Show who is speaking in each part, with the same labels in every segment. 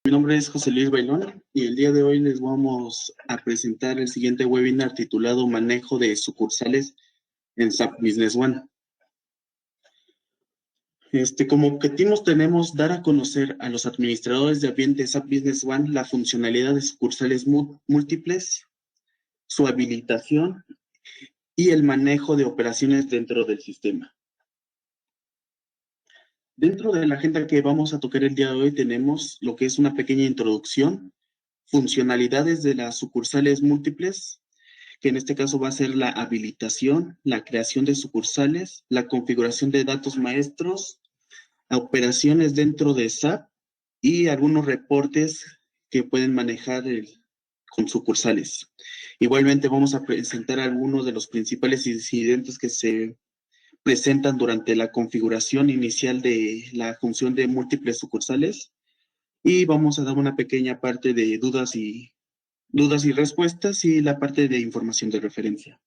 Speaker 1: Mi nombre es José Luis Bailón y el día de hoy les vamos a presentar el siguiente webinar titulado Manejo de sucursales en SAP Business One. Como objetivos tenemos dar a conocer a los administradores de ambiente SAP Business One la funcionalidad de sucursales múltiples, su habilitación y el manejo de operaciones dentro del sistema. Dentro de la agenda que vamos a tocar el día de hoy tenemos lo que es una pequeña introducción, funcionalidades de las sucursales múltiples, que en este caso va a ser la habilitación, la creación de sucursales, la configuración de datos maestros, operaciones dentro de SAP y algunos reportes que pueden manejar con sucursales. Igualmente vamos a presentar algunos de los principales incidentes que se presentan durante la configuración inicial de la función de múltiples sucursales y vamos a dar una pequeña parte de dudas y respuestas y la parte de información de referencia.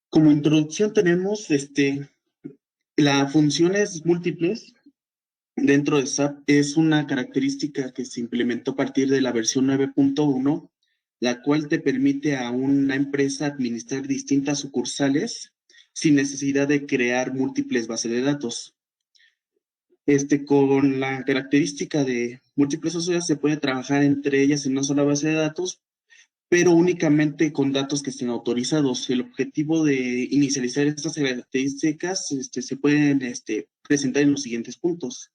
Speaker 1: Como introducción tenemos las funciones múltiples dentro de SAP es una característica que se implementó a partir de la versión 9.1, la cual te permite a una empresa administrar distintas sucursales sin necesidad de crear múltiples bases de datos. Con la característica de múltiples sociedades se puede trabajar entre ellas en una sola base de datos, pero únicamente con datos que estén autorizados. El objetivo de inicializar estas características se pueden presentar en los siguientes puntos,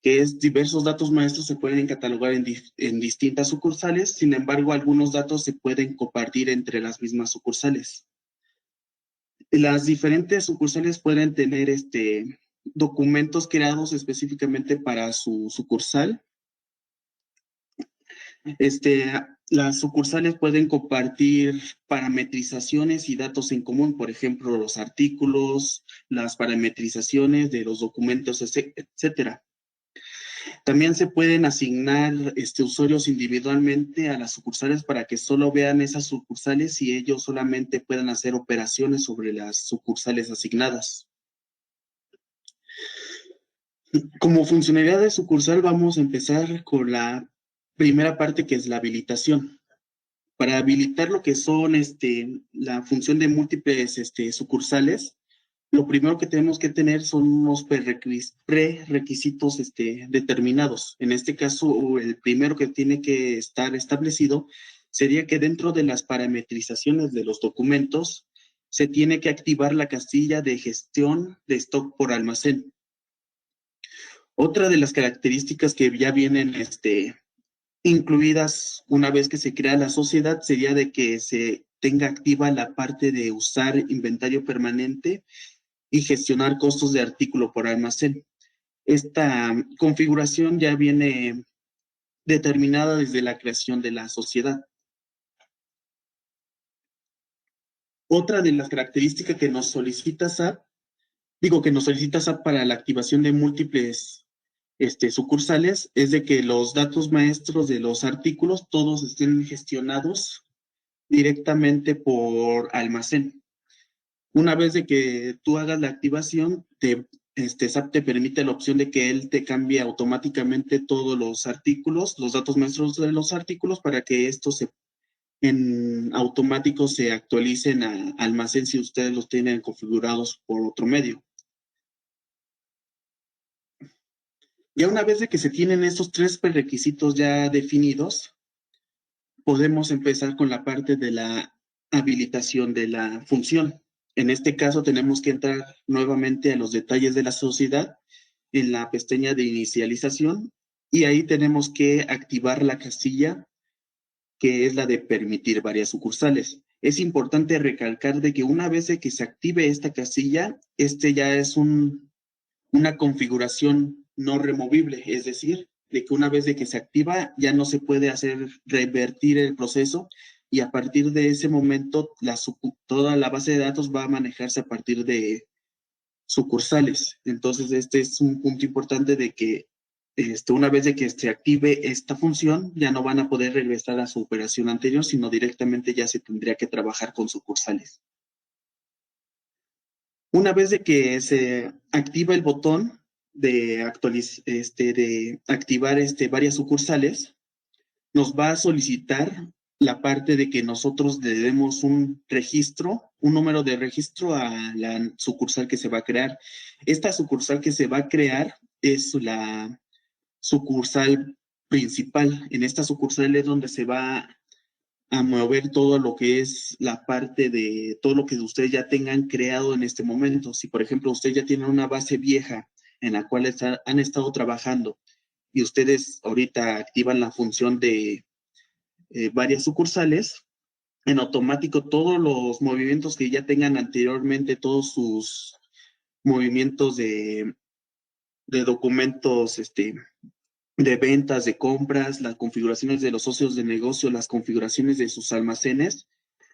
Speaker 1: que es diversos datos maestros se pueden catalogar en distintas sucursales, sin embargo, algunos datos se pueden compartir entre las mismas sucursales. Las diferentes sucursales pueden tener documentos creados específicamente para su sucursal. Las sucursales pueden compartir parametrizaciones y datos en común, por ejemplo, los artículos, las parametrizaciones de los documentos, etcétera. También se pueden asignar usuarios individualmente a las sucursales para que solo vean esas sucursales y ellos solamente puedan hacer operaciones sobre las sucursales asignadas. Como funcionalidad de sucursal vamos a empezar con la primera parte, que es la habilitación. Para habilitar lo que son la función de múltiples sucursales, lo primero que tenemos que tener son unos prerequisitos determinados. En este caso, el primero que tiene que estar establecido sería que dentro de las parametrizaciones de los documentos se tiene que activar la casilla de gestión de stock por almacén. Otra de las características que ya vienen incluidas una vez que se crea la sociedad sería de que se tenga activa la parte de usar inventario permanente y gestionar costos de artículo por almacén. Esta configuración ya viene determinada desde la creación de la sociedad. Otra de las características que nos solicita SAP, para la activación de múltiples sucursales, es de que los datos maestros de los artículos todos estén gestionados directamente por almacén. Una vez de que tú hagas la activación, SAP te permite la opción de que él te cambie automáticamente todos los artículos, los datos maestros de los artículos, para que estos en automático se actualicen a almacén si ustedes los tienen configurados por otro medio. Ya una vez de que se tienen estos tres prerequisitos ya definidos, podemos empezar con la parte de la habilitación de la función. En este caso tenemos que entrar nuevamente a los detalles de la sociedad en la pestaña de inicialización y ahí tenemos que activar la casilla que es la de permitir varias sucursales. Es importante recalcar de que una vez de que se active esta casilla, ya es una configuración no removible, es decir, de que una vez de que se activa ya no se puede hacer revertir el proceso y a partir de ese momento toda la base de datos va a manejarse a partir de sucursales. Entonces, este es un punto importante de que una vez de que se active esta función, ya no van a poder regresar a su operación anterior, sino directamente ya se tendría que trabajar con sucursales. Una vez de que se activa el botón de activar varias sucursales, nos va a solicitar la parte de que nosotros le demos un registro, un número de registro a la sucursal que se va a crear. Esta sucursal que se va a crear es la sucursal principal. En esta sucursal es donde se va a mover todo lo que es la parte de todo lo que ustedes ya tengan creado en este momento. Si, por ejemplo, ustedes ya tienen una base vieja en la cual han estado trabajando y ustedes ahorita activan la función de varias sucursales, en automático todos los movimientos que ya tengan anteriormente, todos sus movimientos de documentos, de ventas, de compras, las configuraciones de los socios de negocio, las configuraciones de sus almacenes,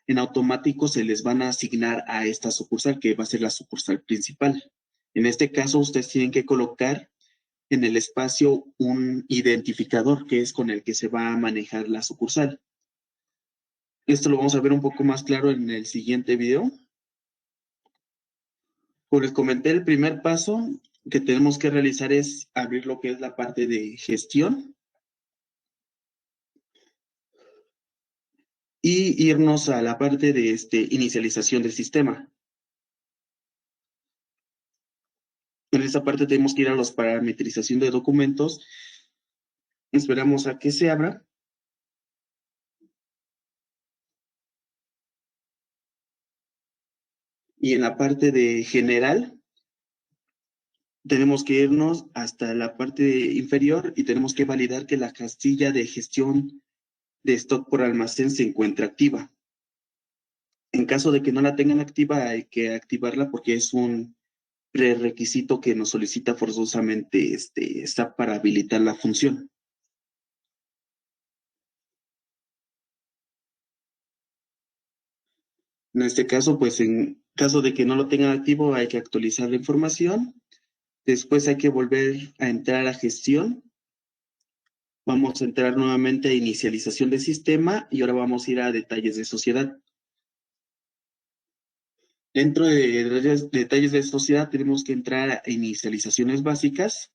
Speaker 1: en automático se les van a asignar a esta sucursal, que va a ser la sucursal principal. En este caso, ustedes tienen que colocar en el espacio un identificador, que es con el que se va a manejar la sucursal. Esto lo vamos a ver un poco más claro en el siguiente video. Como les comenté, el primer paso que tenemos que realizar es abrir lo que es la parte de gestión y irnos a la parte de inicialización del sistema. En esta parte tenemos que ir a los parametrización de documentos. Esperamos a que se abra. Y en la parte de general, tenemos que irnos hasta la parte inferior y tenemos que validar que la casilla de gestión de stock por almacén se encuentra activa. En caso de que no la tengan activa, hay que activarla porque es un prerequisito que nos solicita forzosamente SAP para habilitar la función. En este caso, pues en caso de que no lo tengan activo, hay que actualizar la información. Después hay que volver a entrar a gestión. Vamos a entrar nuevamente a inicialización de sistema y ahora vamos a ir a detalles de sociedad. Dentro de detalles de sociedad tenemos que entrar a inicializaciones básicas.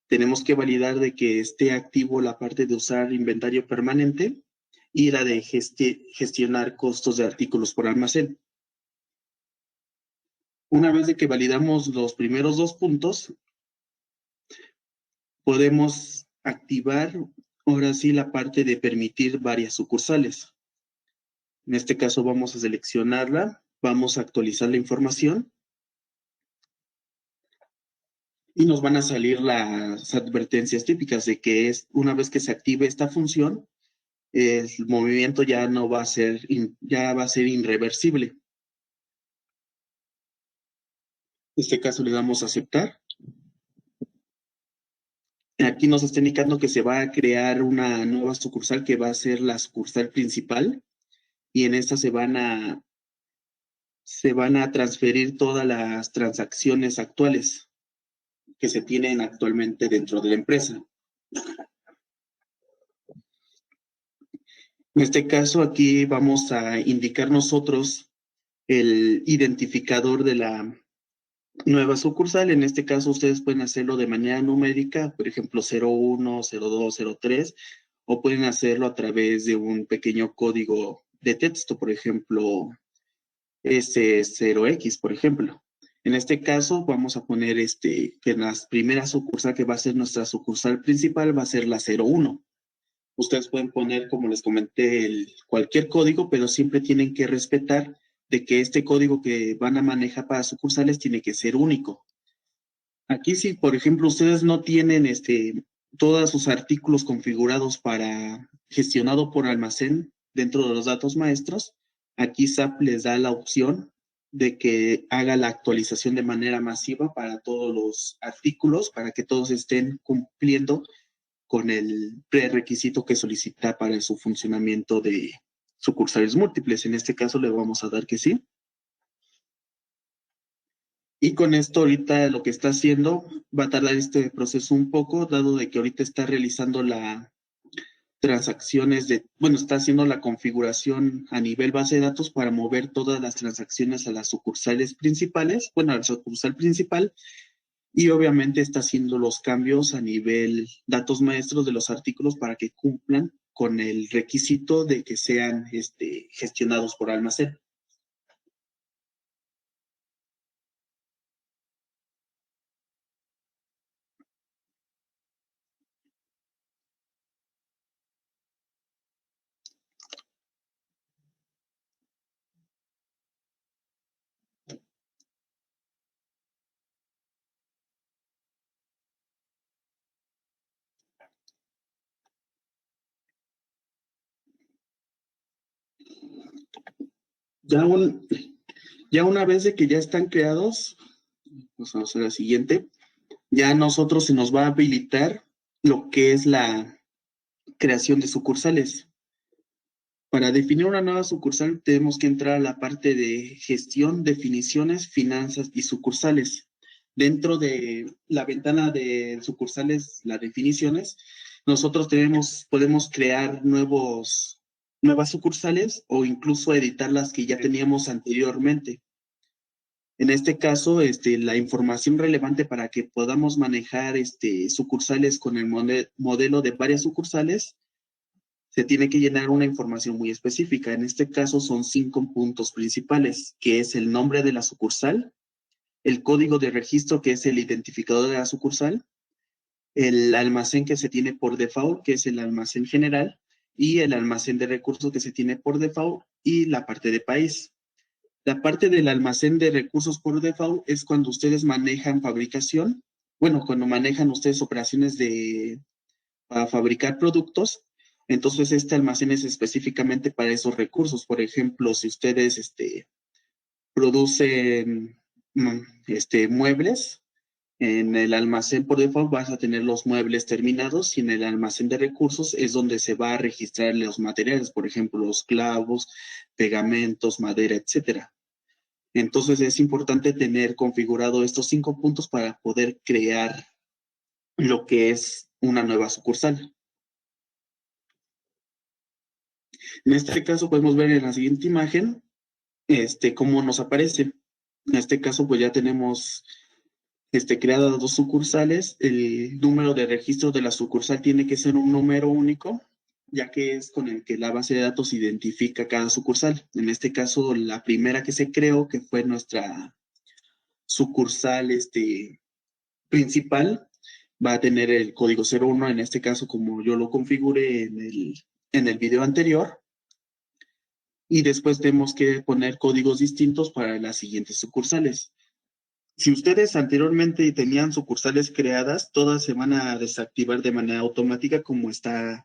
Speaker 1: Tenemos que validar de que esté activo la parte de usar inventario permanente y la de gestionar costos de artículos por almacén. Una vez de que validamos los primeros dos puntos, podemos activar ahora sí la parte de permitir varias sucursales. En este caso vamos a seleccionarla, vamos a actualizar la información y nos van a salir las advertencias típicas de que una vez que se active esta función, el movimiento ya no va a ser, ya va a ser irreversible. En este caso le damos a aceptar. Aquí nos está indicando que se va a crear una nueva sucursal que va a ser la sucursal principal y en esta se van a transferir todas las transacciones actuales que se tienen actualmente dentro de la empresa. En este caso, aquí vamos a indicar nosotros el identificador de la nueva sucursal. En este caso, ustedes pueden hacerlo de manera numérica, por ejemplo, 01, 02, 03, o pueden hacerlo a través de un pequeño código de texto, por ejemplo, S0X, por ejemplo. En este caso, vamos a poner que en la primera sucursal que va a ser nuestra sucursal principal va a ser la 01. Ustedes pueden poner, como les comenté, cualquier código, pero siempre tienen que respetar de que este código que van a manejar para sucursales tiene que ser único. Aquí si, por ejemplo, ustedes no tienen todos sus artículos configurados para gestionado por almacén dentro de los datos maestros, aquí SAP les da la opción de que haga la actualización de manera masiva para todos los artículos, para que todos estén cumpliendo con el prerequisito que solicita para su funcionamiento de sucursales múltiples. En este caso le vamos a dar que sí. Y con esto ahorita lo que está haciendo va a tardar este proceso un poco, dado de que ahorita está realizando la transacciones está haciendo la configuración a nivel base de datos para mover todas las transacciones a las sucursales principales, a la sucursal principal, y obviamente está haciendo los cambios a nivel datos maestros de los artículos para que cumplan con el requisito de que sean gestionados por almacén. Ya, ya una vez de que ya están creados, pues vamos a la siguiente, ya a nosotros se nos va a habilitar lo que es la creación de sucursales. Para definir una nueva sucursal tenemos que entrar a la parte de gestión, definiciones, finanzas y sucursales. Dentro de la ventana de sucursales, las definiciones, nosotros podemos crear nuevas sucursales o incluso editar las que ya teníamos anteriormente. En este caso, la información relevante para que podamos manejar sucursales con el modelo de varias sucursales, se tiene que llenar una información muy específica. En este caso son 5 puntos principales, que es el nombre de la sucursal, el código de registro, que es el identificador de la sucursal, el almacén que se tiene por default, que es el almacén general, y el almacén de recursos que se tiene por default, y la parte de país. La parte del almacén de recursos por default es cuando ustedes manejan fabricación, bueno, cuando manejan ustedes operaciones para fabricar productos, entonces este almacén es específicamente para esos recursos. Por ejemplo, si ustedes producen muebles, en el almacén por default vas a tener los muebles terminados y en el almacén de recursos es donde se va a registrar los materiales, por ejemplo, los clavos, pegamentos, madera, etcétera. Entonces es importante tener configurado estos 5 puntos para poder crear lo que es una nueva sucursal. En este caso podemos ver en la siguiente imagen cómo nos aparece. En este caso pues ya tenemos creadas 2 sucursales. El número de registro de la sucursal tiene que ser un número único, ya que es con el que la base de datos identifica cada sucursal. En este caso, la primera que se creó, que fue nuestra sucursal principal, va a tener el código 01, en este caso como yo lo configuré en el video anterior, y después tenemos que poner códigos distintos para las siguientes sucursales. Si ustedes anteriormente tenían sucursales creadas, todas se van a desactivar de manera automática como está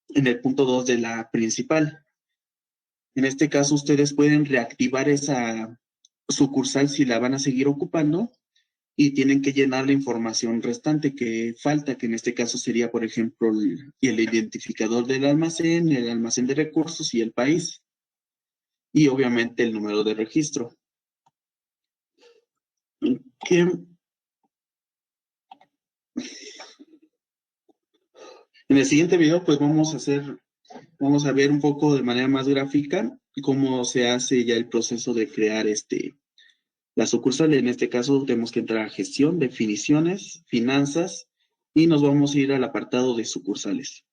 Speaker 1: en el punto 2 de la principal. En este caso, ustedes pueden reactivar esa sucursal si la van a seguir ocupando y tienen que llenar la información restante que falta, que en este caso sería, por ejemplo, el identificador del almacén, el almacén de recursos y el país. Y obviamente el número de registro. En el siguiente video, pues vamos a ver un poco de manera más gráfica cómo se hace ya el proceso de crear la sucursal. En este caso tenemos que entrar a gestión, definiciones, finanzas y nos vamos a ir al apartado de sucursales.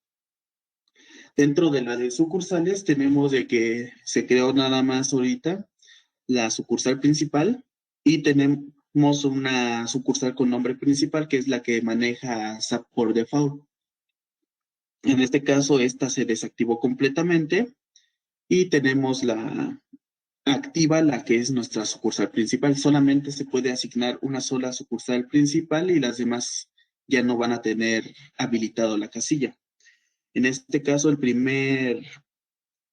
Speaker 1: Dentro de la de sucursales tenemos de que se creó nada más ahorita la sucursal principal y tenemos una sucursal con nombre principal que es la que maneja SAP por default. En este caso, esta se desactivó completamente y tenemos la activa, la que es nuestra sucursal principal. Solamente se puede asignar una sola sucursal principal y las demás ya no van a tener habilitado la casilla. En este caso, el primer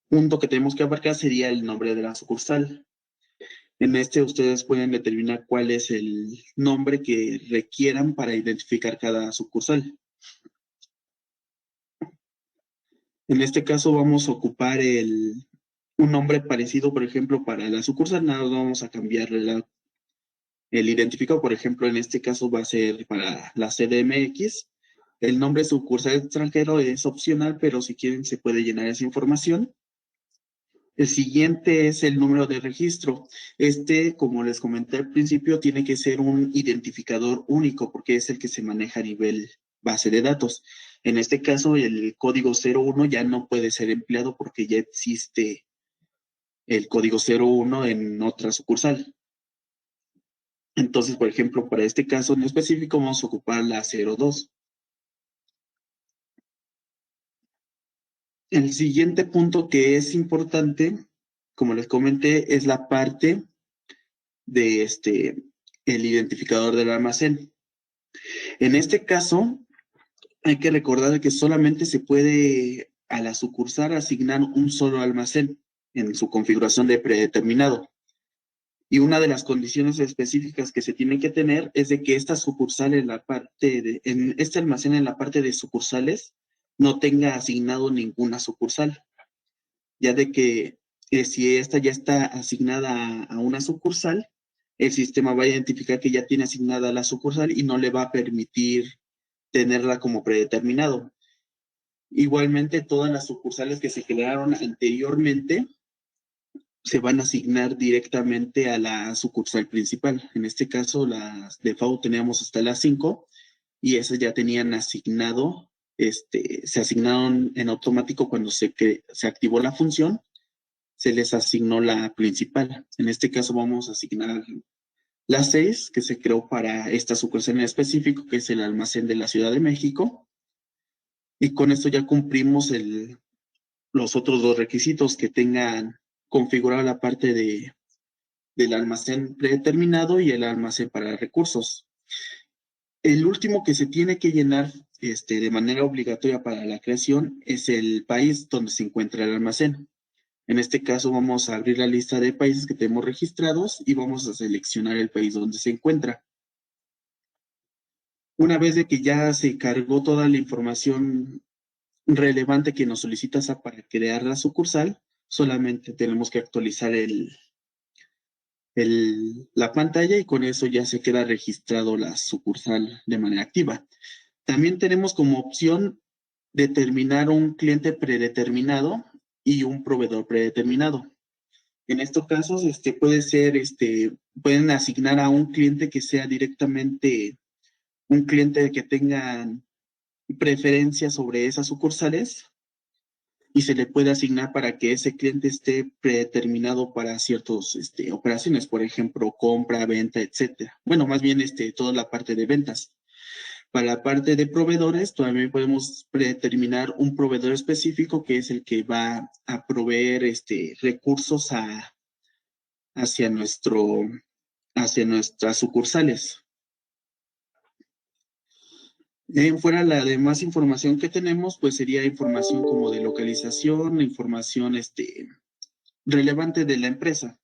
Speaker 1: punto que tenemos que abarcar sería el nombre de la sucursal. En ustedes pueden determinar cuál es el nombre que requieran para identificar cada sucursal. En este caso vamos a ocupar un nombre parecido, por ejemplo, para la sucursal, nada más vamos a cambiar el identificador. Por ejemplo, en este caso va a ser para la CDMX. El nombre sucursal extranjero es opcional, pero si quieren se puede llenar esa información. El siguiente es el número de registro. Este, como les comenté al principio, tiene que ser un identificador único porque es el que se maneja a nivel base de datos. En este caso, el código 01 ya no puede ser empleado porque ya existe el código 01 en otra sucursal. Entonces, por ejemplo, para este caso en específico vamos a ocupar la 02. El siguiente punto que es importante, como les comenté, es la parte de el identificador del almacén. En este caso, hay que recordar que solamente se puede a la sucursal asignar un solo almacén en su configuración de predeterminado. Y una de las condiciones específicas que se tiene que tener es de que esta sucursal en este almacén en la parte de sucursales no tenga asignado ninguna sucursal, ya de que si esta ya está asignada a una sucursal, el sistema va a identificar que ya tiene asignada la sucursal y no le va a permitir tenerla como predeterminado. Igualmente, todas las sucursales que se crearon anteriormente se van a asignar directamente a la sucursal principal. En este caso, las de FAU teníamos hasta las 5 y esas ya tenían asignado, se asignaron en automático cuando se activó la función, se les asignó la principal. En este caso vamos a asignar la 6, que se creó para esta sucursal en específico, que es el almacén de la Ciudad de México. Y con esto ya cumplimos los otros dos requisitos, que tengan configurada la parte del almacén predeterminado y el almacén para recursos. El último que se tiene que llenar de manera obligatoria para la creación es el país donde se encuentra el almacén. En este caso vamos a abrir la lista de países que tenemos registrados y vamos a seleccionar el país donde se encuentra. Una vez de que ya se cargó toda la información relevante que nos solicita SAP para crear la sucursal, solamente tenemos que actualizar la pantalla y con eso ya se queda registrado la sucursal de manera activa. También tenemos como opción determinar un cliente predeterminado y un proveedor predeterminado. En estos casos, pueden asignar a un cliente que sea directamente un cliente que tenga preferencia sobre esas sucursales y se le puede asignar para que ese cliente esté predeterminado para ciertas operaciones, por ejemplo, compra, venta, etcétera. Bueno, más bien toda la parte de ventas. Para la parte de proveedores, también podemos predeterminar un proveedor específico que es el que va a proveer recursos hacia nuestras sucursales. Fuera la demás información que tenemos, pues sería información como de localización, información relevante de la empresa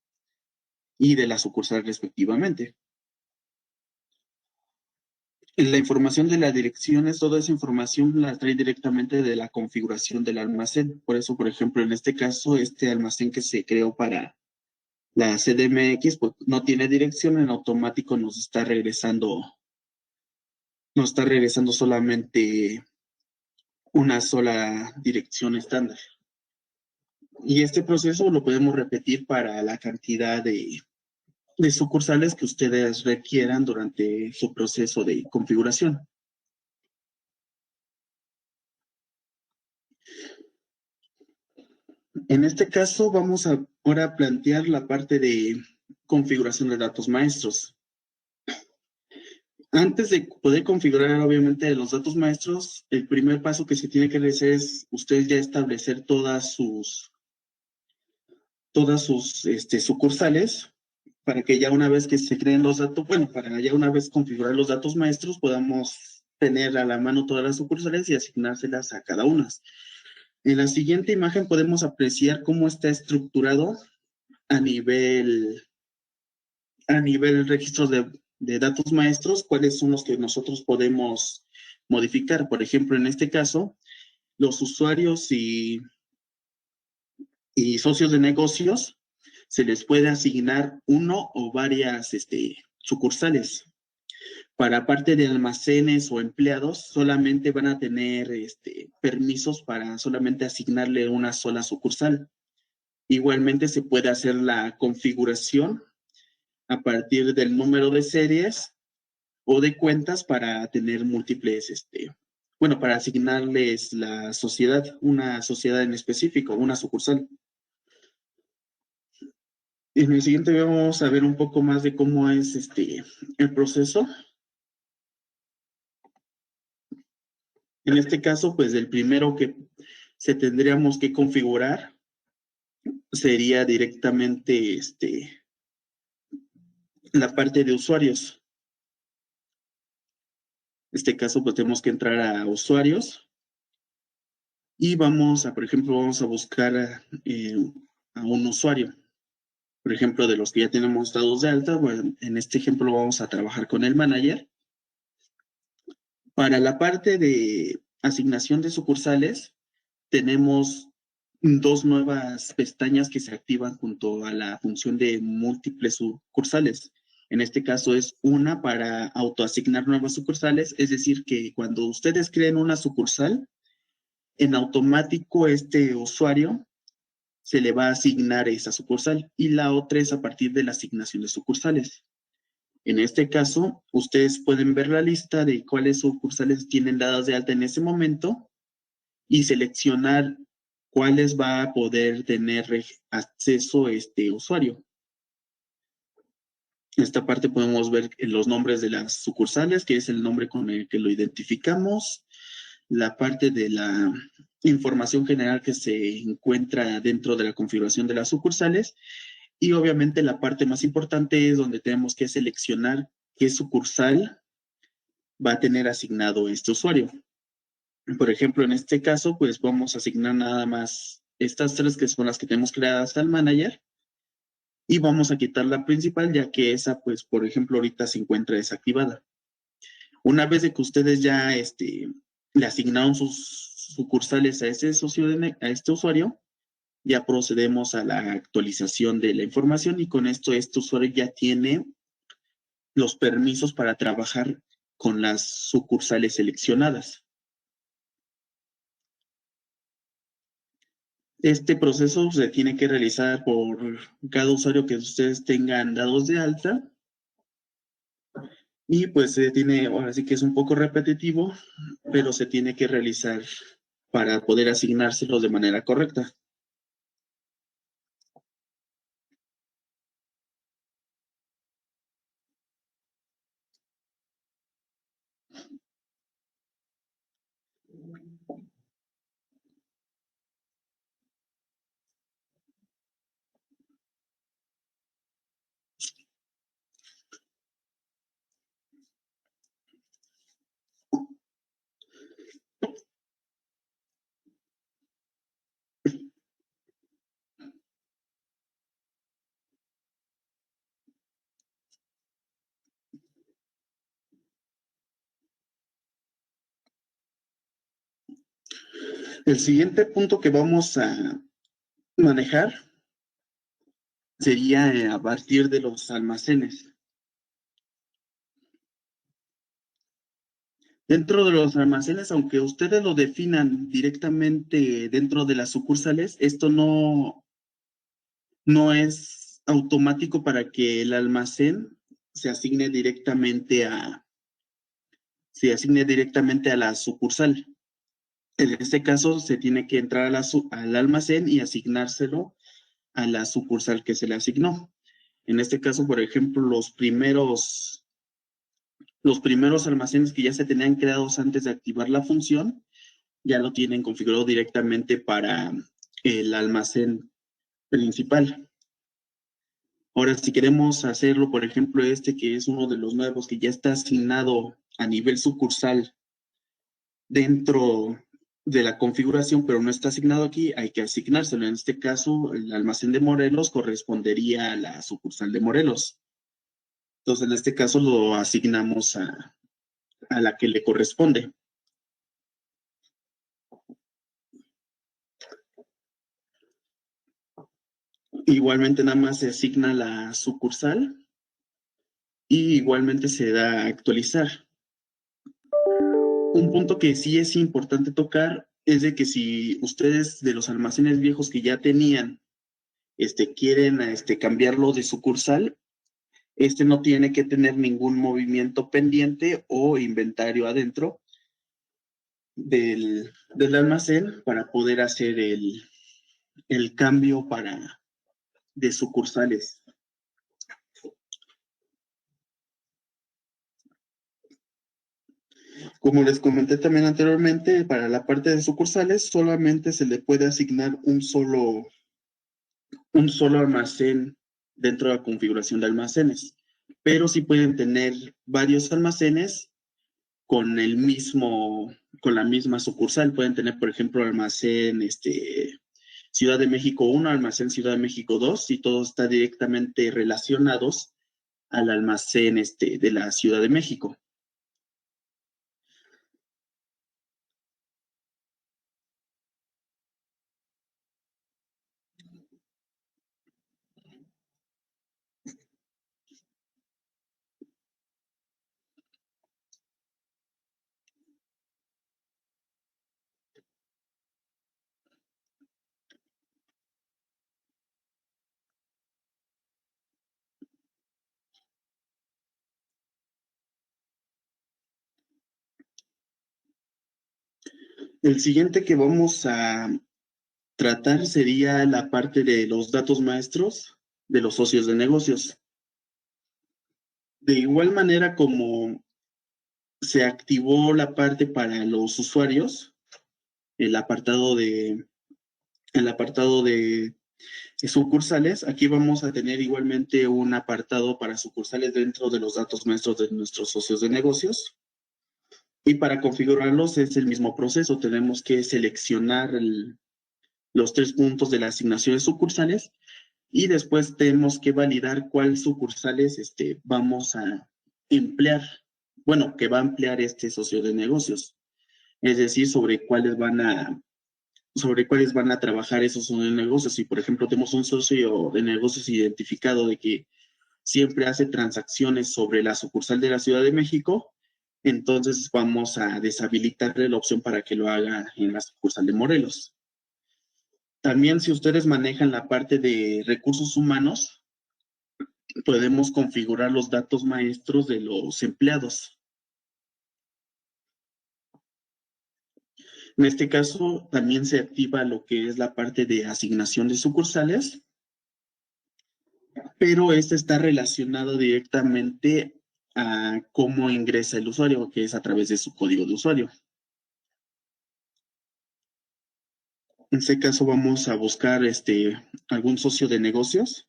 Speaker 1: y de la sucursal respectivamente. La información de las direcciones, toda esa información la trae directamente de la configuración del almacén. Por eso, por ejemplo, en este caso, este almacén que se creó para la CDMX, pues no tiene dirección, en automático nos está regresando solamente una sola dirección estándar. Y este proceso lo podemos repetir para la cantidad de sucursales que ustedes requieran durante su proceso de configuración. En este caso, vamos a ahora plantear la parte de configuración de datos maestros. Antes de poder configurar, obviamente, los datos maestros, el primer paso que se tiene que hacer es ustedes ya establecer todas sus sucursales para que ya una vez que se creen los datos, bueno, para ya una vez configurar los datos maestros, podamos tener a la mano todas las sucursales y asignárselas a cada una. En la siguiente imagen podemos apreciar cómo está estructurado a nivel registros de datos maestros, cuáles son los que nosotros podemos modificar. Por ejemplo, en este caso, los usuarios y socios de negocios se les puede asignar uno o varias sucursales. Para parte de almacenes o empleados, solamente van a tener permisos para solamente asignarle una sola sucursal. Igualmente se puede hacer la configuración a partir del número de series o de cuentas para tener múltiples, bueno, para asignarles la sociedad, una sociedad en específico, una sucursal. En el siguiente vamos a ver un poco más de cómo es el proceso. En este caso, pues el primero que se tendríamos que configurar sería directamente la parte de usuarios. En este caso, pues tenemos que entrar a usuarios y vamos a, por ejemplo, vamos a buscar a un usuario. Por ejemplo, de los que ya tenemos dados de alta, bueno, en este ejemplo vamos a trabajar con el manager. Para la parte de asignación de sucursales, tenemos dos nuevas pestañas que se activan junto a la función de múltiples sucursales. En este caso es una para autoasignar nuevas sucursales, es decir, que cuando ustedes creen una sucursal, en automático este usuario se le va a asignar esa sucursal y la otra es a partir de la asignación de sucursales. En este caso, ustedes pueden ver la lista de cuáles sucursales tienen dadas de alta en ese momento y seleccionar cuáles va a poder tener acceso este usuario. En esta parte podemos ver los nombres de las sucursales, que es el nombre con el que lo identificamos, la parte de la información general que se encuentra dentro de la configuración de las sucursales y obviamente la parte más importante es donde tenemos que seleccionar qué sucursal va a tener asignado este usuario. Por ejemplo, en este caso, pues vamos a asignar nada más estas tres que son las que tenemos creadas al manager y vamos a quitar la principal ya que esa, pues, por ejemplo, ahorita se encuentra desactivada. Una vez de que ustedes ya le asignaron sus sucursales a este a este usuario, ya procedemos a la actualización de la información y con esto este usuario ya tiene los permisos para trabajar con las sucursales seleccionadas. Este proceso se tiene que realizar por cada usuario que ustedes tengan dados de alta y pues se tiene, ahora sí que es un poco repetitivo, pero se tiene que realizar para poder asignárselos de manera correcta. El siguiente punto que vamos a manejar sería a partir de los almacenes. Dentro de los almacenes, aunque ustedes lo definan directamente dentro de las sucursales, esto no es automático para que el almacén se asigne directamente a la sucursal. En este caso, se tiene que entrar al almacén y asignárselo a la sucursal que se le asignó. En este caso, por ejemplo, los primeros almacenes que ya se tenían creados antes de activar la función, ya lo tienen configurado directamente para el almacén principal. Ahora, si queremos hacerlo, por ejemplo, que es uno de los nuevos que ya está asignado a nivel sucursal dentro de la configuración, pero no está asignado aquí, hay que asignárselo. En este caso, el almacén de Morelos correspondería a la sucursal de Morelos. Entonces, en este caso lo asignamos a la que le corresponde. Igualmente nada más se asigna la sucursal y igualmente se da a actualizar. Un punto que sí es importante tocar es de que si ustedes de los almacenes viejos que ya tenían quieren cambiarlo de sucursal, no tiene que tener ningún movimiento pendiente o inventario adentro del almacén para poder hacer el cambio de sucursales. Como les comenté también anteriormente, para la parte de sucursales solamente se le puede asignar un solo almacén dentro de la configuración de almacenes, pero sí pueden tener varios almacenes con con la misma sucursal. Pueden tener, por ejemplo, almacén Ciudad de México 1, almacén Ciudad de México 2, y todo está directamente relacionados al almacén de la Ciudad de México. El siguiente que vamos a tratar sería la parte de los datos maestros de los socios de negocios. De igual manera como se activó la parte para los usuarios, el apartado de sucursales, aquí vamos a tener igualmente un apartado para sucursales dentro de los datos maestros de nuestros socios de negocios. Y para configurarlos es el mismo proceso. Tenemos que seleccionar los 3 puntos de la asignación de sucursales y después tenemos que validar cuáles sucursales vamos a emplear. Bueno, que va a emplear este socio de negocios. Es decir, sobre cuáles van a trabajar esos socios de negocios. Si, por ejemplo, tenemos un socio de negocios identificado de que siempre hace transacciones sobre la sucursal de la Ciudad de México, entonces vamos a deshabilitarle la opción para que lo haga en la sucursal de Morelos. También, si ustedes manejan la parte de recursos humanos, podemos configurar los datos maestros de los empleados. En este caso, también se activa lo que es la parte de asignación de sucursales, pero esta está relacionada directamente a cómo ingresa el usuario, que es a través de su código de usuario. En este caso vamos a buscar algún socio de negocios.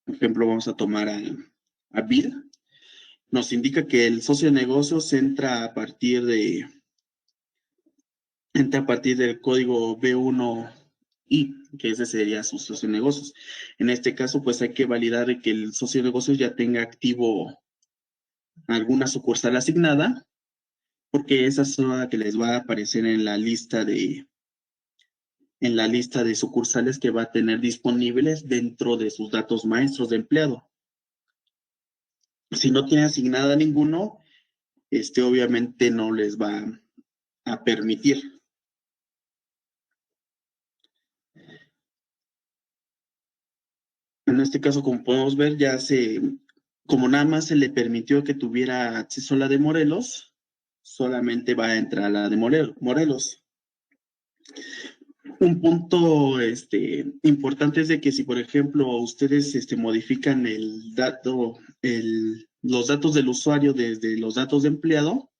Speaker 1: Por ejemplo, vamos a tomar a Bill. Nos indica que el socio de negocios entra a partir del código B1I, que ese sería su socio de negocios. En este caso, pues hay que validar que el socio de negocios ya tenga activo alguna sucursal asignada, porque esa es la que les va a aparecer en la lista de sucursales que va a tener disponibles dentro de sus datos maestros de empleado. Si no tiene asignada ninguno, obviamente no les va a permitir. En este caso, como podemos ver, como nada más se le permitió que tuviera acceso a la de Morelos, solamente va a entrar a la de Morelos. Un punto importante es de que si, por ejemplo, ustedes modifican los datos del usuario desde los datos de empleado,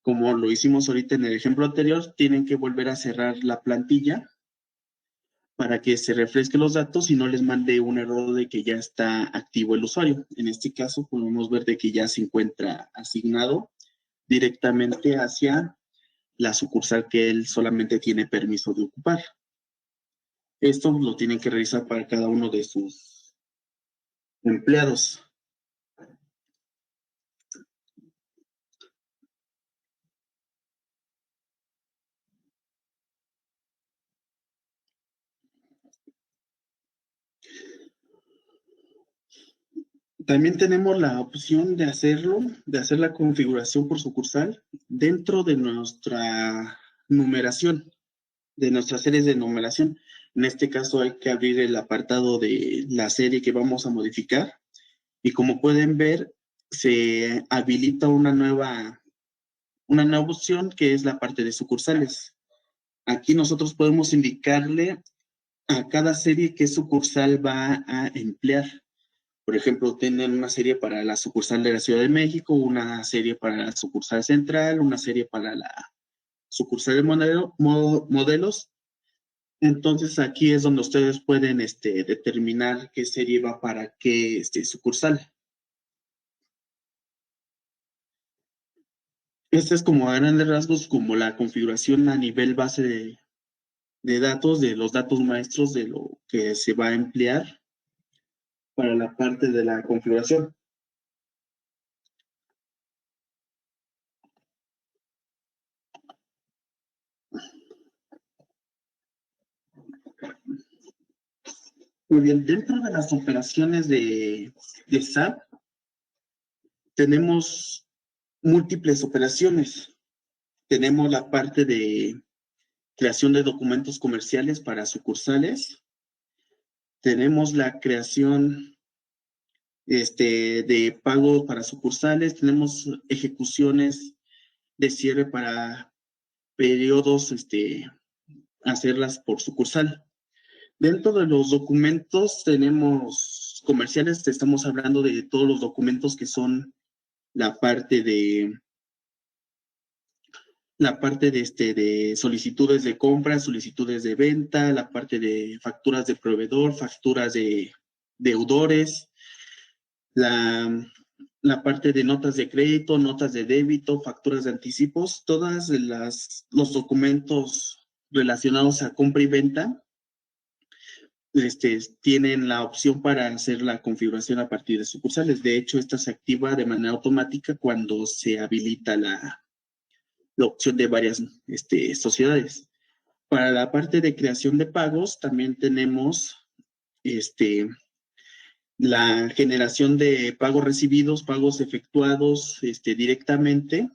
Speaker 1: como lo hicimos ahorita en el ejemplo anterior, tienen que volver a cerrar la plantilla para que se refresquen los datos y no les mande un error de que ya está activo el usuario. En este caso, podemos ver de que ya se encuentra asignado directamente hacia la sucursal que él solamente tiene permiso de ocupar. Esto lo tienen que realizar para cada uno de sus empleados. También tenemos la opción de hacer la configuración por sucursal dentro de nuestra numeración. de nuestras series de numeración. En este caso hay que abrir el apartado de la serie que vamos a modificar y como pueden ver, se habilita una nueva opción que es la parte de sucursales. Aquí nosotros podemos indicarle a cada serie qué sucursal va a emplear. Por ejemplo, tienen una serie para la sucursal de la Ciudad de México, una serie para la sucursal central, una serie para la sucursal de modelos. Entonces aquí es donde ustedes pueden determinar qué serie va para qué sucursal. Esta es como a grandes rasgos como la configuración a nivel base de datos, de los datos maestros de lo que se va a emplear para la parte de la configuración. Muy bien, dentro de las operaciones de SAP tenemos múltiples operaciones. Tenemos la parte de creación de documentos comerciales para sucursales. Tenemos la creación de pago para sucursales. Tenemos ejecuciones de cierre para periodos, hacerlas por sucursal. Dentro de los documentos tenemos comerciales, estamos hablando de todos los documentos que son de solicitudes de compra, solicitudes de venta, la parte de facturas de proveedor, facturas de deudores, la parte de notas de crédito, notas de débito, facturas de anticipos, todas los documentos relacionados a compra y venta tienen la opción para hacer la configuración a partir de sucursales. De hecho, esta se activa de manera automática cuando se habilita la opción de varias sociedades. Para la parte de creación de pagos, también tenemos la generación de pagos recibidos, pagos efectuados directamente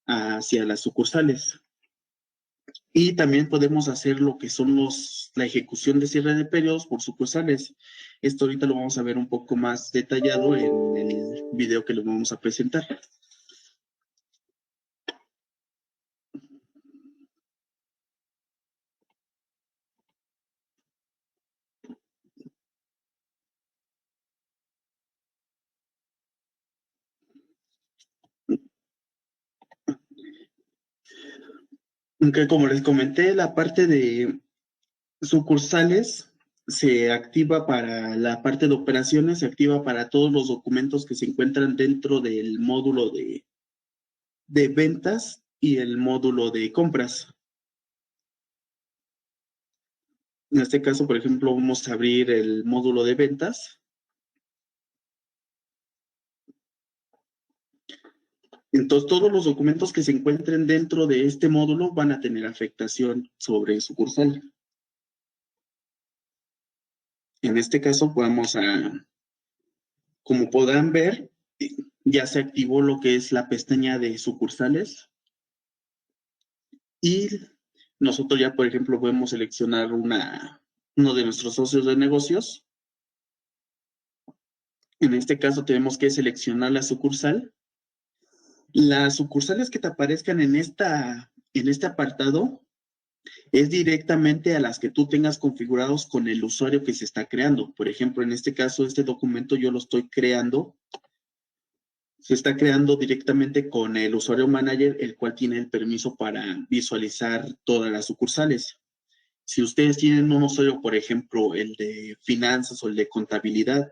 Speaker 1: hacia las sucursales. Y también podemos hacer lo que son la ejecución de cierre de periodos por sucursales. Esto ahorita lo vamos a ver un poco más detallado en el video que les vamos a presentar. Aunque como les comenté, la parte de sucursales se activa para la parte de operaciones, se activa para todos los documentos que se encuentran dentro del módulo de ventas y el módulo de compras. En este caso, por ejemplo, vamos a abrir el módulo de ventas. Entonces, todos los documentos que se encuentren dentro de este módulo van a tener afectación sobre sucursal. En este caso, como podrán ver, ya se activó lo que es la pestaña de sucursales y nosotros ya, por ejemplo, podemos seleccionar uno de nuestros socios de negocios. En este caso, tenemos que seleccionar la sucursal. Las sucursales que te aparezcan en este apartado es directamente a las que tú tengas configurados con el usuario que se está creando. Por ejemplo, en este caso, este documento yo lo estoy creando. Se está creando directamente con el usuario manager, el cual tiene el permiso para visualizar todas las sucursales. Si ustedes tienen un usuario, por ejemplo, el de finanzas o el de contabilidad,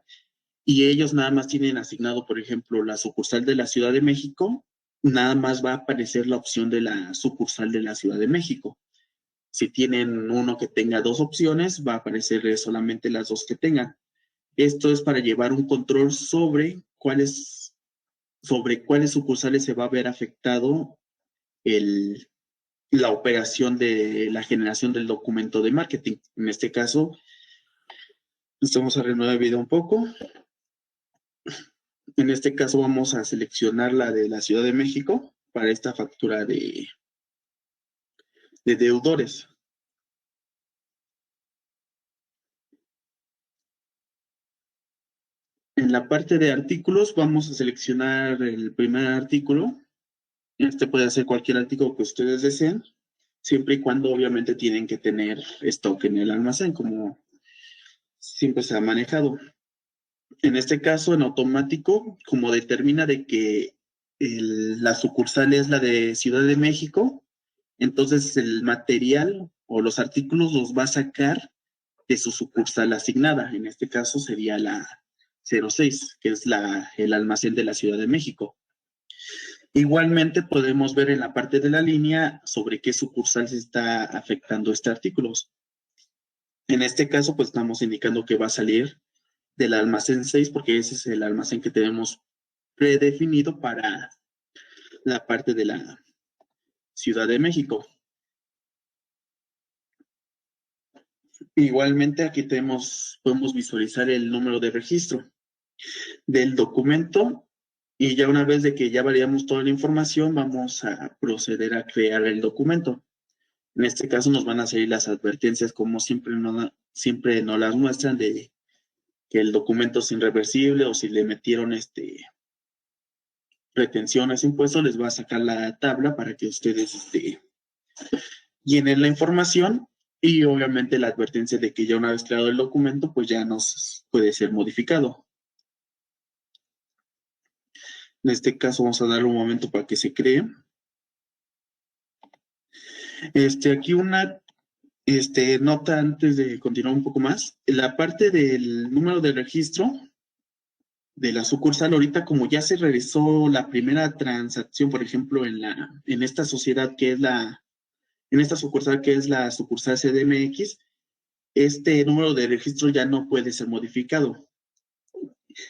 Speaker 1: y ellos nada más tienen asignado, por ejemplo, la sucursal de la Ciudad de México, nada más va a aparecer la opción de la sucursal de la Ciudad de México. Si tienen uno que tenga dos opciones, va a aparecer solamente las dos que tengan. Esto es para llevar un control sobre cuáles sucursales se va a ver afectado la operación de la generación del documento de marketing. En este caso, vamos a renovar el video un poco. En este caso vamos a seleccionar la de la Ciudad de México para esta factura de deudores. En la parte de artículos vamos a seleccionar el primer artículo. Este puede ser cualquier artículo que ustedes deseen, siempre y cuando obviamente tienen que tener stock en el almacén, como siempre se ha manejado. En este caso, en automático, como determina de que la sucursal es la de Ciudad de México, entonces el material o los artículos los va a sacar de su sucursal asignada. En este caso sería la 06, que es el almacén de la Ciudad de México. Igualmente podemos ver en la parte de la línea sobre qué sucursal se está afectando este artículo. En este caso, pues estamos indicando que va a salir del almacén 6 porque ese es el almacén que tenemos predefinido para la parte de la Ciudad de México. Igualmente aquí podemos visualizar el número de registro del documento y ya una vez de que ya validamos toda la información, vamos a proceder a crear el documento. En este caso nos van a salir las advertencias como siempre nos las muestran de que el documento es irreversible o si le metieron retenciones, impuestos, les va a sacar la tabla para que ustedes llenen la información y obviamente la advertencia de que ya una vez creado el documento, pues ya nos puede ser modificado. En este caso vamos a darle un momento para que se cree. Aquí una nota antes de continuar un poco más. La parte del número de registro de la sucursal, ahorita como ya se realizó la primera transacción, por ejemplo, en esta sociedad que es en esta sucursal que es la sucursal CDMX, este número de registro ya no puede ser modificado.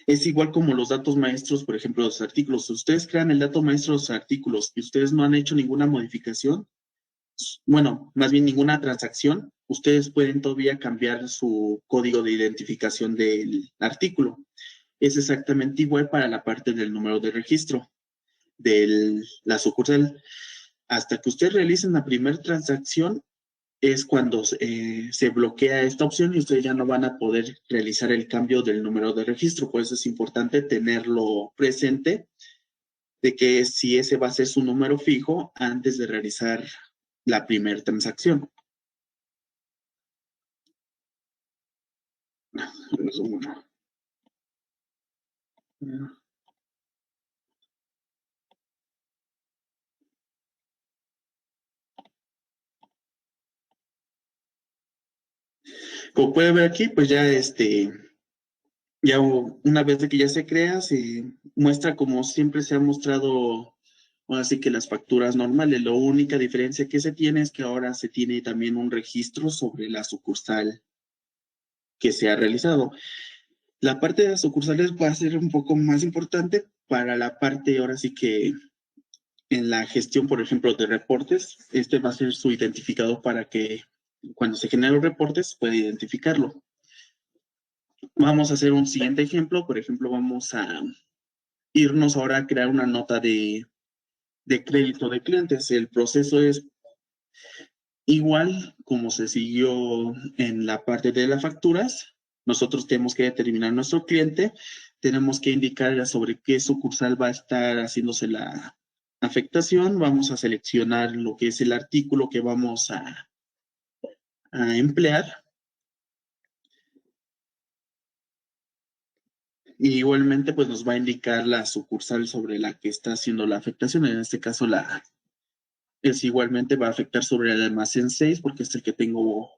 Speaker 1: Es igual como los datos maestros, por ejemplo, los artículos. Si ustedes crean el dato maestro de los artículos y ustedes no han hecho ninguna modificación, bueno, más bien ninguna transacción, ustedes pueden todavía cambiar su código de identificación del artículo. Es exactamente igual para la parte del número de registro de la sucursal. Hasta que ustedes realicen la primera transacción, es cuando se bloquea esta opción y ustedes ya no van a poder realizar el cambio del número de registro. Por eso es importante tenerlo presente de que si ese va a ser su número fijo antes de realizar la primera transacción. Como puede ver aquí, pues ya una vez de que ya se crea, se muestra como siempre se ha mostrado, así que las facturas normales. La única diferencia que se tiene es que ahora se tiene también un registro sobre la sucursal que se ha realizado. La parte de las sucursales va a ser un poco más importante para la parte, ahora sí que en la gestión, por ejemplo, de reportes, este va a ser su identificador para que cuando se generen los reportes pueda identificarlo. Vamos a hacer un siguiente ejemplo. Por ejemplo, vamos a irnos ahora a crear una nota de crédito de clientes. El proceso es igual como se siguió en la parte de las facturas. Nosotros tenemos que determinar nuestro cliente, tenemos que indicar sobre qué sucursal va a estar haciéndose la afectación. Vamos a seleccionar lo que es el artículo que vamos a emplear. Y igualmente, pues nos va a indicar la sucursal sobre la que está haciendo la afectación. En este caso, igualmente va a afectar sobre el almacén 6 porque es el que tengo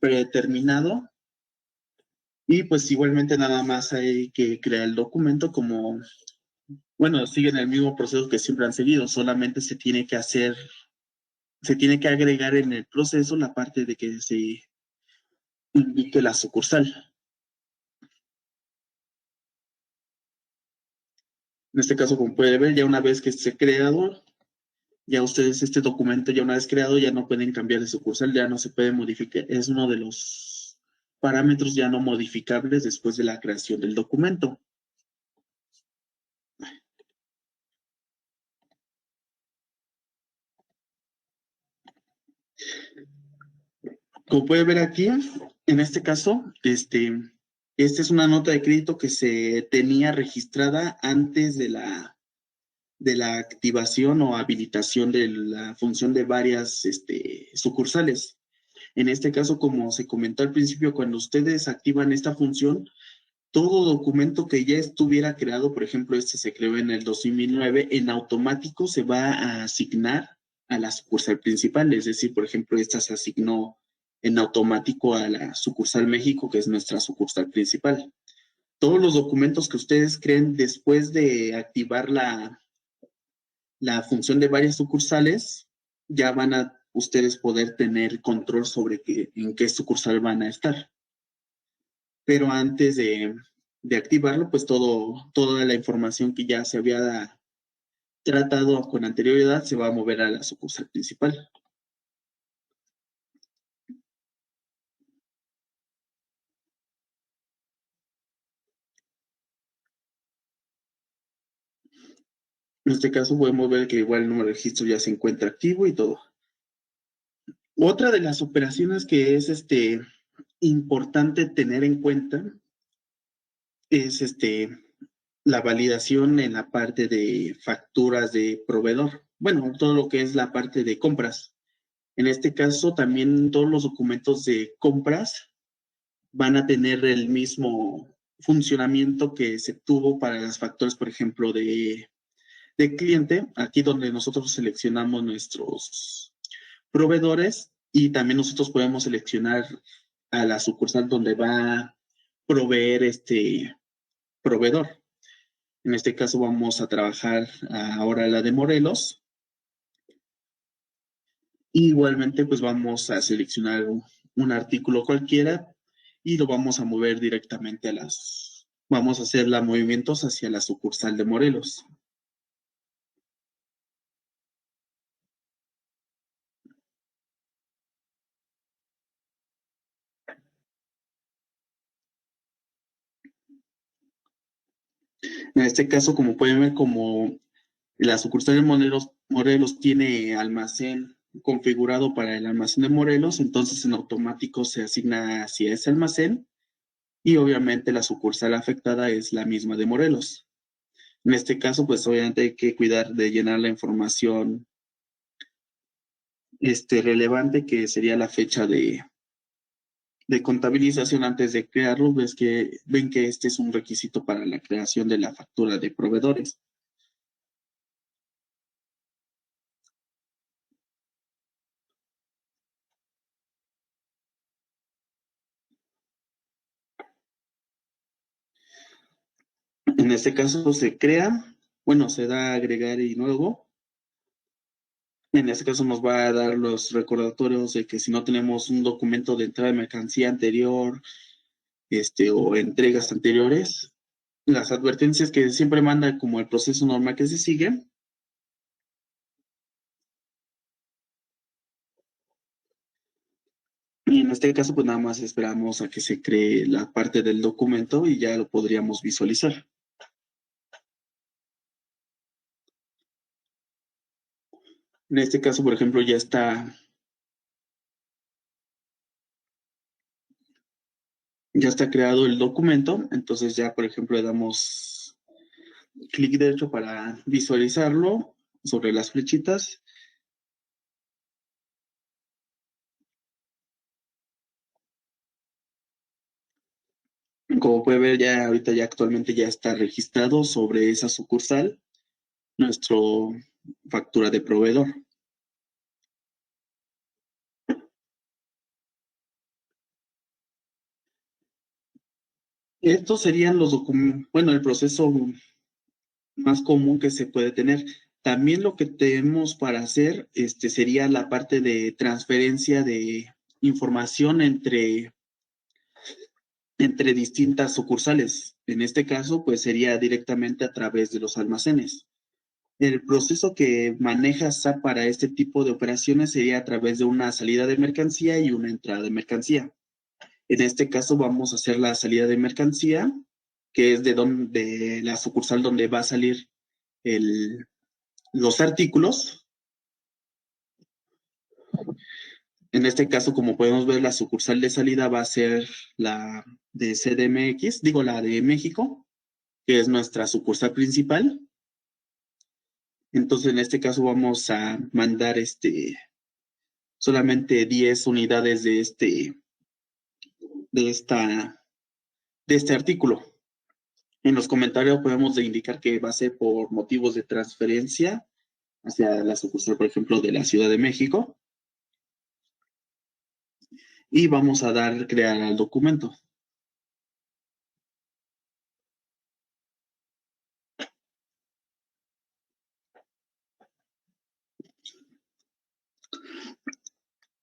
Speaker 1: predeterminado. Y pues igualmente nada más hay que crear el documento como, bueno, siguen el mismo proceso que siempre han seguido, solamente se tiene que agregar en el proceso la parte de que se indique la sucursal. En este caso, como puede ver, ya una vez que esté creado, ya ustedes este documento ya una vez creado ya no pueden cambiar de sucursal, ya no se puede modificar, es uno de los parámetros ya no modificables después de la creación del documento. Como puede ver aquí, en este caso, Esta es una nota de crédito que se tenía registrada antes de la activación o habilitación de la función de varias sucursales. En este caso, como se comentó al principio, cuando ustedes activan esta función, todo documento que ya estuviera creado, por ejemplo, este se creó en el 2009, en automático se va a asignar a la sucursal principal. Es decir, por ejemplo, esta se asignó en automático a la sucursal México, que es nuestra sucursal principal. Todos los documentos que ustedes creen después de activar la función de varias sucursales, ya van a ustedes poder tener control sobre en qué sucursal van a estar. Pero antes de activarlo, pues toda la información que ya se había tratado con anterioridad se va a mover a la sucursal principal. En este caso podemos ver que igual el número de registro ya se encuentra activo y todo. Otra de las operaciones que es importante tener en cuenta es la validación en la parte de facturas de proveedor. Bueno, todo lo que es la parte de compras. En este caso, también todos los documentos de compras van a tener el mismo funcionamiento que se tuvo para las facturas, por ejemplo, de cliente, aquí donde nosotros seleccionamos nuestros proveedores y también nosotros podemos seleccionar a la sucursal donde va a proveer este proveedor. En este caso vamos a trabajar ahora la de Morelos. Igualmente, pues vamos a seleccionar un artículo cualquiera y lo vamos a mover directamente vamos a hacer los movimientos hacia la sucursal de Morelos. En este caso, como pueden ver, como la sucursal de Morelos tiene almacén configurado para el almacén de Morelos, entonces en automático se asigna hacia ese almacén y obviamente la sucursal afectada es la misma de Morelos. En este caso, pues obviamente hay que cuidar de llenar la información relevante, que sería la fecha de contabilización antes de crearlo. Ven que este es un requisito para la creación de la factura de proveedores. En este caso se crea, bueno, se da a agregar y nuevo. En este caso nos va a dar los recordatorios de que si no tenemos un documento de entrada de mercancía anterior, o entregas anteriores, las advertencias que siempre manda como el proceso normal que se sigue. Y en este caso, pues nada más esperamos a que se cree la parte del documento y ya lo podríamos visualizar. En este caso, por ejemplo, ya está creado el documento. Entonces ya, por ejemplo, le damos clic derecho para visualizarlo sobre las flechitas. Como puede ver, ya ahorita ya actualmente ya está registrado sobre esa sucursal nuestro factura de proveedor. Estos serían los documentos, bueno, el proceso más común que se puede tener. También lo que tenemos para hacer sería la parte de transferencia de información entre distintas sucursales. En este caso, pues sería directamente a través de los almacenes. El proceso que maneja SAP para este tipo de operaciones sería a través de una salida de mercancía y una entrada de mercancía. En este caso vamos a hacer la salida de mercancía, que es de la sucursal donde va a salir los artículos. En este caso, como podemos ver, la sucursal de salida va a ser la de CDMX, digo la de México, que es nuestra sucursal principal. Entonces, en este caso vamos a mandar solamente 10 unidades de esta, de este artículo. En los comentarios podemos indicar que va a ser por motivos de transferencia hacia la sucursal, por ejemplo, de la Ciudad de México. Y vamos a dar crear al documento.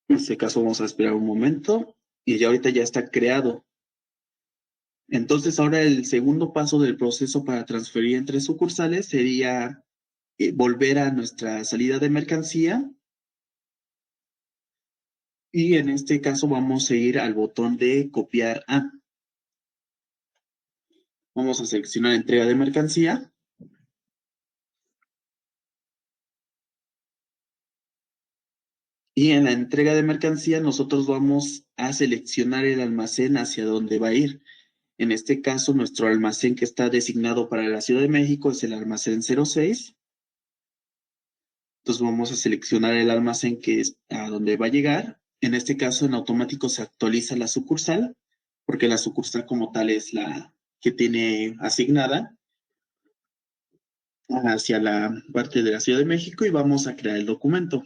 Speaker 1: En este caso vamos a esperar un momento y ya ahorita ya está creado. Entonces ahora el segundo paso del proceso para transferir entre sucursales sería volver a nuestra salida de mercancía y en este caso vamos a ir al botón de copiar a. Vamos a seleccionar entrega de mercancía. Y en la entrega de mercancía nosotros vamos a seleccionar el almacén hacia donde va a ir. En este caso, nuestro almacén que está designado para la Ciudad de México es el almacén 06. Entonces vamos a seleccionar el almacén que es a donde va a llegar. En este caso, en automático se actualiza la sucursal, porque la sucursal como tal es la que tiene asignada hacia la parte de la Ciudad de México y vamos a crear el documento.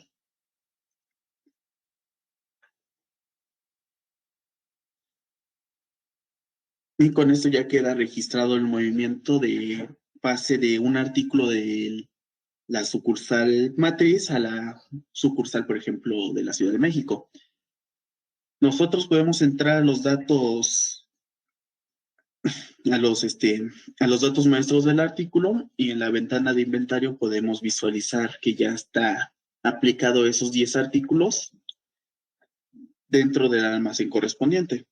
Speaker 1: Y con esto ya queda registrado el movimiento de pase de un artículo de la sucursal matriz a la sucursal, por ejemplo, de la Ciudad de México. Nosotros podemos entrar a los datos, a los datos maestros del artículo y en la ventana de inventario podemos visualizar que ya está aplicado esos 10 artículos dentro del almacén correspondiente.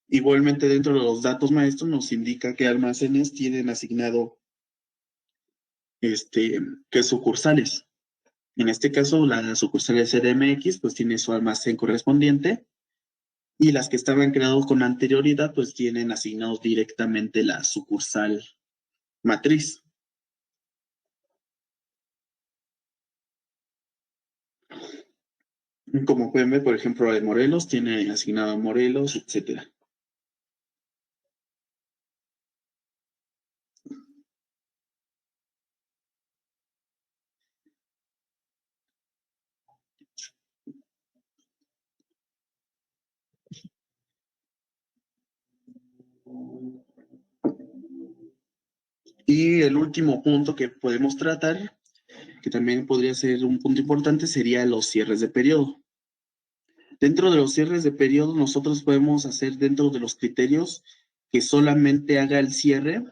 Speaker 1: Igualmente dentro de los datos maestros nos indica qué almacenes tienen asignado qué sucursales. En este caso, la sucursal de CDMX pues tiene su almacén correspondiente y las que estaban creados con anterioridad pues tienen asignados directamente la sucursal matriz. Como pueden ver, por ejemplo, de Morelos tiene asignado a Morelos, etcétera. Y el último punto que podemos tratar, que también podría ser un punto importante, sería los cierres de periodo. Dentro de los cierres de periodo, nosotros podemos hacer dentro de los criterios que solamente haga el cierre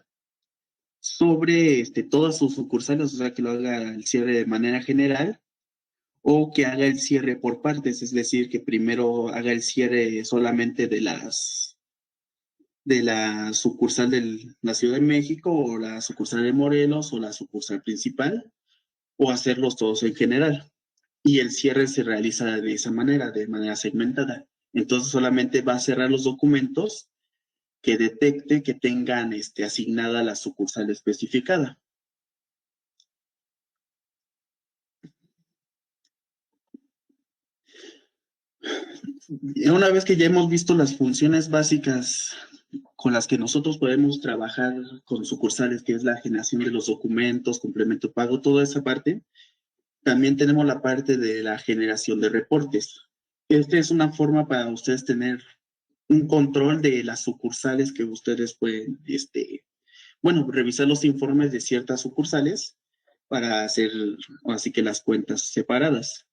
Speaker 1: sobre todas sus sucursales, o sea, que lo haga el cierre de manera general o que haga el cierre por partes, es decir, que primero haga el cierre solamente de la sucursal de la Ciudad de México o la sucursal de Morelos o la sucursal principal o hacerlos todos en general. Y el cierre se realiza de manera segmentada. Entonces solamente va a cerrar los documentos que detecte que tengan asignada la sucursal especificada. Y una vez que ya hemos visto las funciones básicas con las que nosotros podemos trabajar con sucursales, que es la generación de los documentos, complemento pago, toda esa parte, también tenemos la parte de la generación de reportes. Esta es una forma para ustedes tener un control de las sucursales que ustedes pueden, revisar los informes de ciertas sucursales para hacer así que las cuentas separadas.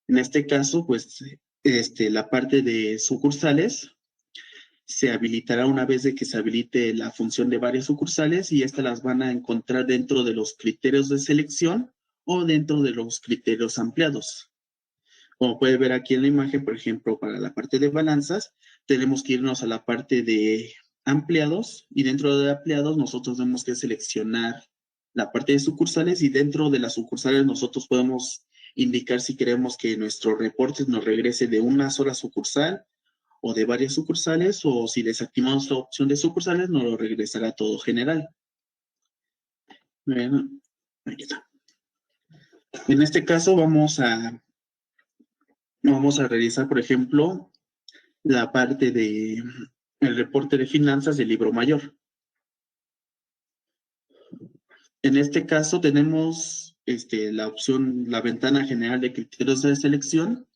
Speaker 1: En este caso, pues, la parte de sucursales se habilitará una vez de que se habilite la función de varias sucursales y estas las van a encontrar dentro de los criterios de selección o dentro de los criterios ampliados. Como puede ver aquí en la imagen, por ejemplo, para la parte de balanzas, tenemos que irnos a la parte de ampliados y dentro de ampliados nosotros tenemos que seleccionar la parte de sucursales y dentro de las sucursales nosotros podemos indicar si queremos que nuestro reporte nos regrese de una sola sucursal o de varias sucursales, o si desactivamos la opción de sucursales, nos lo regresará todo general. Bueno, ahí está. En este caso vamos a realizar, por ejemplo, la parte de el reporte de finanzas del libro mayor. En este caso tenemos la opción, la ventana general de criterios de selección,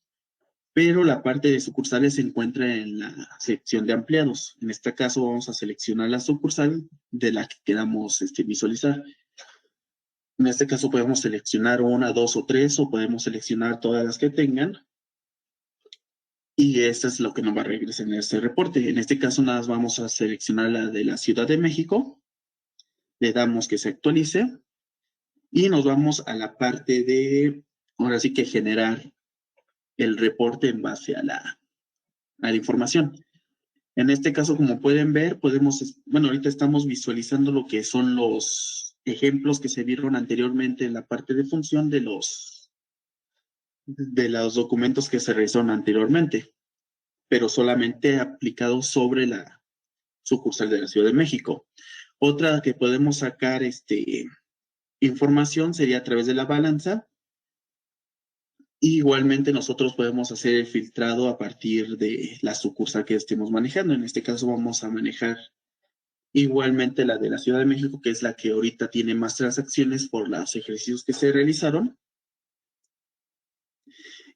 Speaker 1: pero la parte de sucursales se encuentra en la sección de ampliados. En este caso vamos a seleccionar la sucursal de la que queramos visualizar. En este caso podemos seleccionar una, dos o tres, o podemos seleccionar todas las que tengan. Y esto es lo que nos va a regresar en este reporte. En este caso nada más vamos a seleccionar la de la Ciudad de México. Le damos que se actualice. Y nos vamos a la parte de, ahora sí que generar el reporte en base a la información. En este caso, como pueden ver, ahorita estamos visualizando lo que son los ejemplos que se vieron anteriormente en la parte de función de los documentos que se realizaron anteriormente, pero solamente aplicados sobre la sucursal de la Ciudad de México. Otra que podemos sacar información sería a través de la balanza. Igualmente nosotros podemos hacer el filtrado a partir de la sucursal que estemos manejando. En este caso vamos a manejar igualmente la de la Ciudad de México, que es la que ahorita tiene más transacciones por los ejercicios que se realizaron.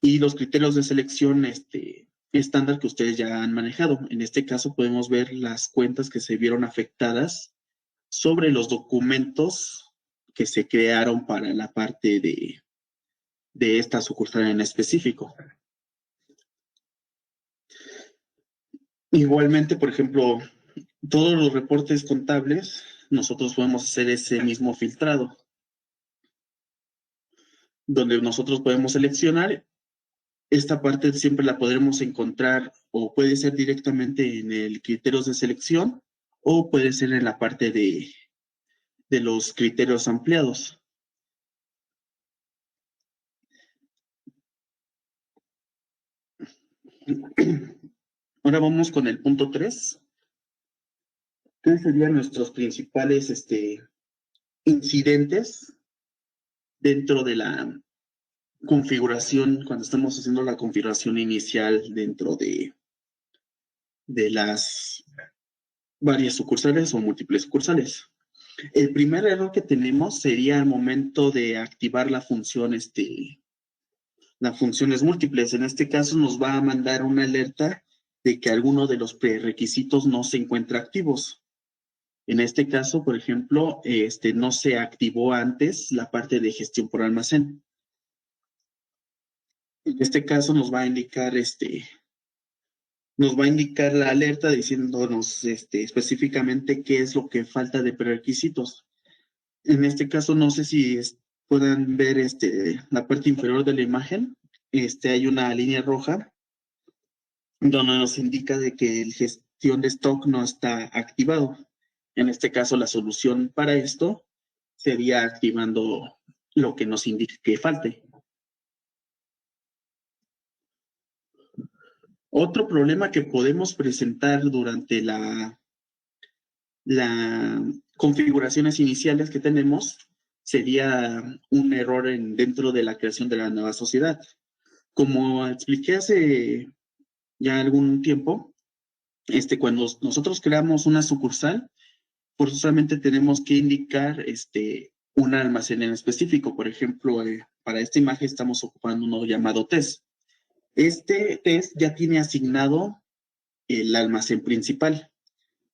Speaker 1: Y los criterios de selección estándar que ustedes ya han manejado. En este caso podemos ver las cuentas que se vieron afectadas sobre los documentos que se crearon para la parte de esta sucursal en específico. Igualmente, por ejemplo, todos los reportes contables, nosotros podemos hacer ese mismo filtrado, donde nosotros podemos seleccionar. Esta parte siempre la podremos encontrar, o puede ser directamente en el criterios de selección, o puede ser en la parte de los criterios ampliados. Ahora vamos con el punto 3. ¿Qué serían nuestros principales incidentes dentro de la configuración, cuando estamos haciendo la configuración inicial dentro de las varias sucursales o múltiples sucursales? El primer error que tenemos sería al momento de activar la función, las funciones múltiples. En este caso nos va a mandar una alerta de que alguno de los prerequisitos no se encuentra activos. En este caso, por ejemplo, no se activó antes la parte de gestión por almacén. En este caso nos va a indicar la alerta diciéndonos específicamente qué es lo que falta de prerequisitos. En este caso, no sé si puedan ver la parte inferior de la imagen. Hay una línea roja donde nos indica de que el gestión de stock no está activado. En este caso, la solución para esto sería activando lo que nos indique que falte. Otro problema que podemos presentar durante las configuraciones iniciales que tenemos sería un error dentro de la creación de la nueva sociedad. Como expliqué hace ya algún tiempo, cuando nosotros creamos una sucursal, forzosamente tenemos que indicar un almacén en específico. Por ejemplo, para esta imagen estamos ocupando uno llamado test. Este test ya tiene asignado el almacén principal.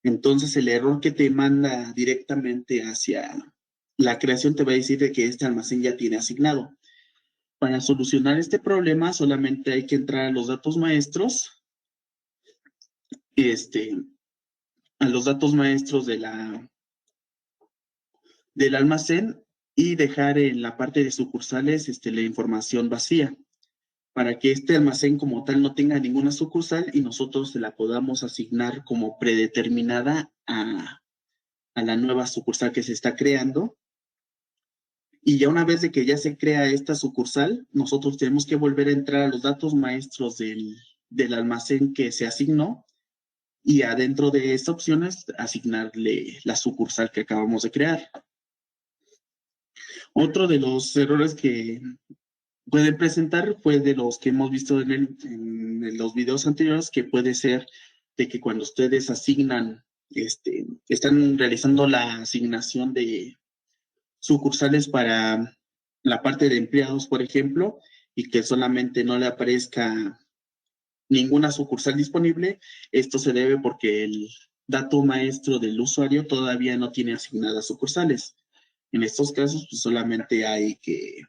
Speaker 1: Entonces, el error que te manda directamente hacia la creación te va a decir de que este almacén ya tiene asignado. Para solucionar este problema, solamente hay que entrar a los datos maestros, a los datos maestros del almacén, y dejar en la parte de sucursales la información vacía, para que este almacén como tal no tenga ninguna sucursal y nosotros se la podamos asignar como predeterminada a la nueva sucursal que se está creando. Y ya una vez de que ya se crea esta sucursal, nosotros tenemos que volver a entrar a los datos maestros del almacén que se asignó y adentro de estas opciones asignarle la sucursal que acabamos de crear. Otro de los errores que pueden presentar fue de los que hemos visto en los videos anteriores, que puede ser de que cuando ustedes asignan, están realizando la asignación de sucursales para la parte de empleados, por ejemplo, y que solamente no le aparezca ninguna sucursal disponible. Esto se debe porque el dato maestro del usuario todavía no tiene asignadas sucursales. En estos casos, pues solamente hay que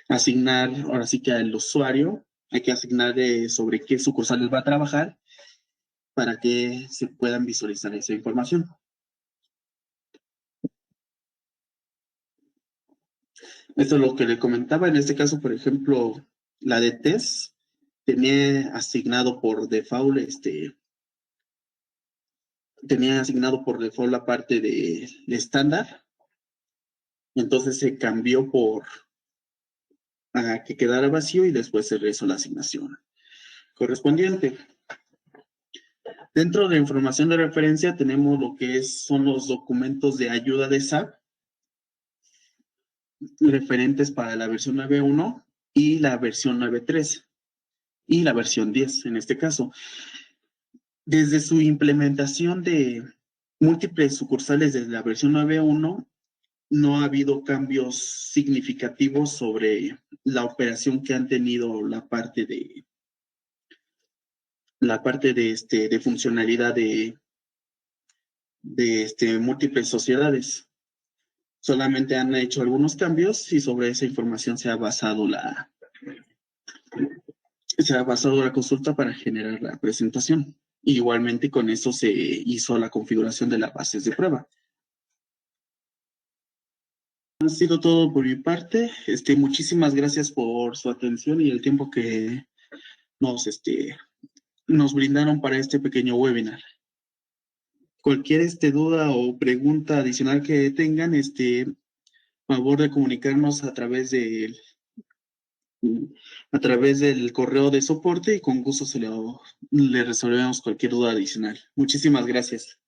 Speaker 1: asignar, ahora sí que al usuario, hay que asignar sobre qué sucursales va a trabajar para que se puedan visualizar esa información. Esto es lo que le comentaba. En este caso, por ejemplo, la de test tenía asignado por default, la parte de estándar. Entonces se cambió a que quedara vacío y después se realizó la asignación correspondiente. Dentro de información de referencia tenemos lo que son los documentos de ayuda de SAP referentes para la versión 9.1 y la versión 9.3 y la versión 10 en este caso. Desde su implementación de múltiples sucursales desde la versión 9.1, no ha habido cambios significativos sobre la operación que han tenido la parte de funcionalidad de múltiples sociedades. Solamente han hecho algunos cambios y sobre esa información se ha basado la consulta para generar la presentación. Igualmente con eso se hizo la configuración de las bases de prueba. Ha sido todo por mi parte. Muchísimas gracias por su atención y el tiempo que nos brindaron para este pequeño webinar. Cualquier duda o pregunta adicional que tengan, favor de comunicarnos a través del correo de soporte y con gusto le resolvemos cualquier duda adicional. Muchísimas gracias.